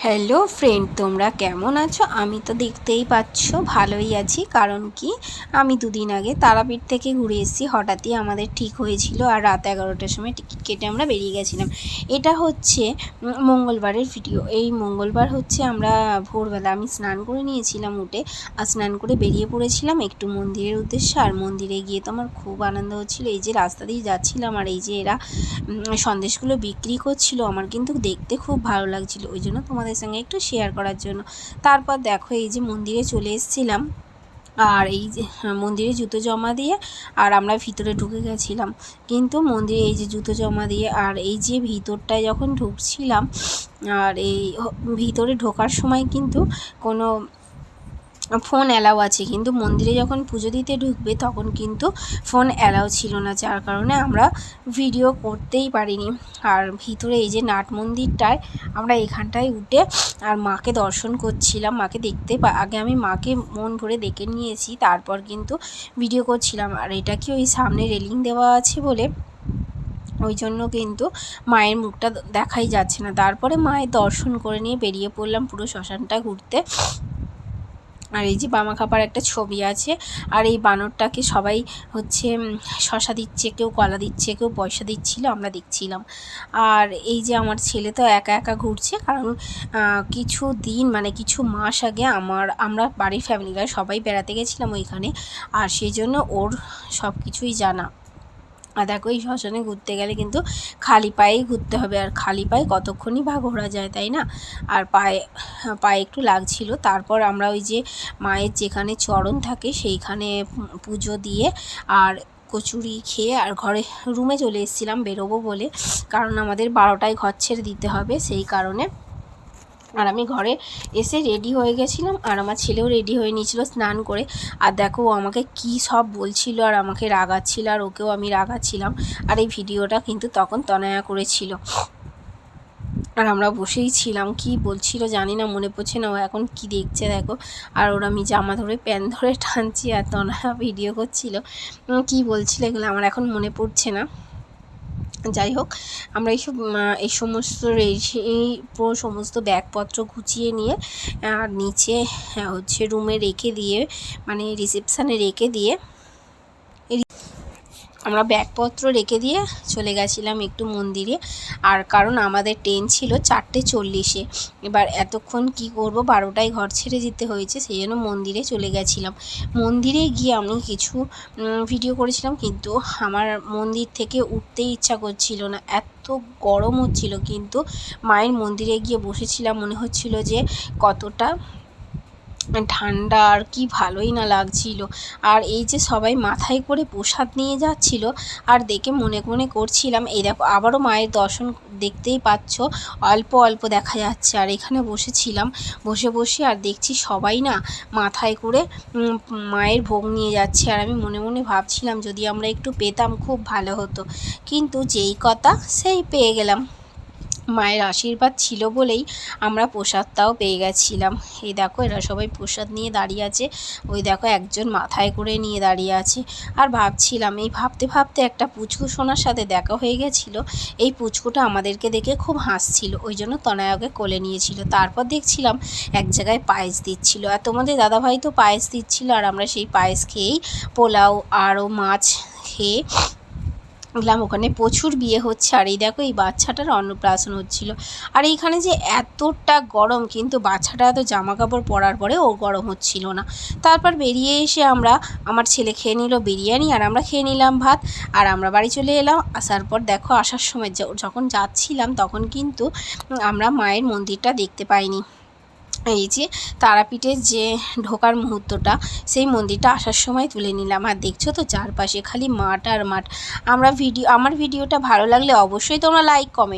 Hello friend, তোমরা কেমন আছো? আমি তো দেখতেই পাচ্ছ ভালোই আছি। কারণ কি, আমি দুদিন আগে তারাপীঠ থেকে ঘুরে এসেছি। হঠাৎই আমাদের ঠিক হয়েছিল আর রাত 11টার সময় টিকিট কেটে আমরা বেরিয়ে গেছিলাম। এটা হচ্ছে মঙ্গলবারের ভিডিও। এই মঙ্গলবার হচ্ছে আমরা ভোরবেলা আমি স্নান করে নিয়েছিলাম উঠে, আর স্নান করে বেরিয়ে পড়েছিলাম একটু মন্দিরের উদ্দেশ্যে। আর মন্দিরে গিয়ে তো আমার খুব আনন্দ হচ্ছিলো। এই যে রাস্তা দিয়ে যাচ্ছিলাম আর এই যে এরা সন্দেশগুলো বিক্রি করছিল, আমার কিন্তু দেখতে খুব ভালো লাগছিলো, ওই জন্য তোমাদের সঙ্গে একটু শেয়ার করার জন্য। তারপর দেখো এই যে মন্দিরে চলে এসেছিলাম, আর এই যে মন্দিরে জুতো জমা দিয়ে আর আমরা ভিতরে ঢুকে গেছিলাম। কিন্তু মন্দিরে এই যে জুতো জমা দিয়ে আর এই যে ভিতরটায় যখন ঢুকছিলাম, আর এই ভিতরে ঢোকার সময় কিন্তু কোনো ফোন অ্যালাউ আছে, কিন্তু মন্দিরে যখন পুজো দিতে ঢুকবে তখন কিন্তু ফোন অ্যালাউ ছিল না, যার কারণে আমরা ভিডিও করতেই পারিনি। আর ভিতরে এই যে নাট মন্দিরটায় আমরা এখানটায় উঠে আর মাকে দর্শন করছিলাম। মাকে দেখতে আগে আমি মাকে মন ভরে দেখে নিয়েছি, তারপর কিন্তু ভিডিও করছিলাম। আর এটা কি ওই সামনে রেলিং দেওয়া আছে বলে ওই জন্য কিন্তু মায়ের মুখটা দেখাই যাচ্ছে না। তারপরে মায়ের দর্শন করে নিয়ে বেরিয়ে পড়লাম পুরো শ্মশানটা ঘুরতে। আর এই যে বামাখাপার একটা ছবি আছে, আর এই বানরটাকে সবাই হচ্ছে শশা দিচ্ছে, কেউ কলা দিচ্ছে, কেউ পয়সা দিচ্ছিল, আমরা দেখছিলাম। আর এই যে আমার ছেলে তো একা একা ঘুরছে, কারণ কিছু দিন মানে কিছু মাস আগে আমরা বাড়ির ফ্যামিলিরা সবাই বেড়াতে গেছিলাম ওইখানে, আর সেই জন্য ওর সব কিছুই জানা। আর দেখো এই শ্মশানে ঘুরতে গেলে কিন্তু খালি পায়েই ঘুরতে হবে, আর খালি পায়ে কতক্ষণই বা ঘোরা যায়, তাই না? আর পায়ে একটু লাগছিল। তারপর আমরা ওই যে মায়ের যেখানে চরণ থাকে সেইখানে পুজো দিয়ে আর কচুরি খেয়ে আর রুমে চলে এসেছিলাম বেরোবো বলে, কারণ আমাদের 12টায় ঘর ছেড়ে দিতে হবে, সেই কারণে। আর আমি ঘরে এসে রেডি হয়ে গেছিলাম, আর আমার ছেলেও রেডি হয়ে নিয়েছিল স্নান করে। আর দেখো ও আমাকে কী সব বলছিল আর আমাকে রাগাচ্ছিল, আর ওকেও আমি রাগাচ্ছিলাম। আর এই ভিডিওটা কিন্তু তখন তনয়া করেছিল, আর আমরা বসেই ছিলাম। কি বলছিল জানি না, মনে পড়ছে না ও এখন কি দেখছে দেখো। আর ওর আমি জামা ধরে প্যান্ট ধরে টানছি আর তনয়া ভিডিও করছিল। কি বলছিল এগুলো আমার এখন মনে পড়ছে না। যাই হোক, আমরা এই সমস্ত ব্যাগপত্র গুছিয়ে নিয়ে আর নিচে হচ্ছে রুমে রেখে দিয়ে, মানে রিসেপশানে রেখে দিয়ে আমরা ব্যাগপত্র রেখে দিয়ে চলে গেছিলাম একটু মন্দিরে। আর কারণ আমাদের ট্রেন ছিল 4:40-এ, এবার এতক্ষণ কি করব, 12টায় ঘর ছেড়ে যেতে হয়েছে, সেই জন্য মন্দিরে চলে গেছিলাম। মন্দিরে গিয়ে আমি কিছু ভিডিও করেছিলাম, কিন্তু আমার মন্দির থেকে উঠতেই ইচ্ছা করছিল না, এত গরম হচ্ছিল। কিন্তু মায়ের মন্দিরে গিয়ে বসেছিলাম, মনে হচ্ছিল যে কতটা ঠান্ডা, আর কি ভালোই না লাগছিল। আর এই যে সবাই মাথায় করে প্রসাদ নিয়ে যাচ্ছিল, আর দেখে মনে মনে করছিলাম এই দেখো আবারও মায়ের দর্শন দেখতেই পাচ্ছ, অল্প অল্প দেখা যাচ্ছে। আর এখানে বসেছিলাম, বসে আর দেখছি সবাই না মাথায় করে মায়ের ভোগ নিয়ে যাচ্ছে। আর আমি মনে মনে ভাবছিলাম যদি আমরা একটু পেতাম খুব ভালো হতো, কিন্তু যেই কথা সেই পেয়ে গেলাম। মায়ের আশীর্বাদ ছিল বলেই আমরা প্রসাদটাও পেয়ে গেছিলাম। এই দেখো এরা সবাই প্রসাদ নিয়ে দাঁড়িয়ে আছে, ওই দেখো একজন মাথায় করে নিয়ে দাঁড়িয়ে আছে। আর ভাবছিলাম, এই ভাবতে ভাবতে একটা পুচকু সোনার সাথে দেখা হয়ে গেছিলো। এই পুচকুটা আমাদেরকে দেখে খুব হাসছিল, ওই জন্য তনয়াকে কোলে নিয়েছিল। তারপর দেখছিলাম এক জায়গায় পায়েস দিচ্ছিল, আর তোমাদের দাদাভাই তো পায়েস দিচ্ছিল, আর আমরা সেই পায়েস খেয়েই পোলাও আরও মাছ খেয়ে গেলাম। ওখানে প্রচুর বিয়ে হচ্ছে, আর এই দেখো এই বাচ্চাটার অন্নপ্রাশন হচ্ছিল। আর এইখানে যে এতটা গরম, কিন্তু বাচ্চাটা এত জামা কাপড় পরার পরে ও গরম হচ্ছিল না। তারপর বেরিয়ে এসে আমার ছেলে খেয়ে নিল বিরিয়ানি, আর আমরা খেয়ে নিলাম ভাত, আর আমরা বাড়ি চলে এলাম। আসার পর দেখো আসার সময় যখন যাচ্ছিলাম তখন কিন্তু আমরা মায়ের মন্দিরটা দেখতে পাইনি। এই যে তারাপীঠের যে ঢোকার মুহূর্তটা, সেই মন্দিরটা আসার সময় তুলে নিলাম। আর দেখছো তো চারপাশে খালি মাঠ আর মাঠ। আমার ভিডিওটা ভালো লাগলে অবশ্যই তোমরা লাইক কমেন্ট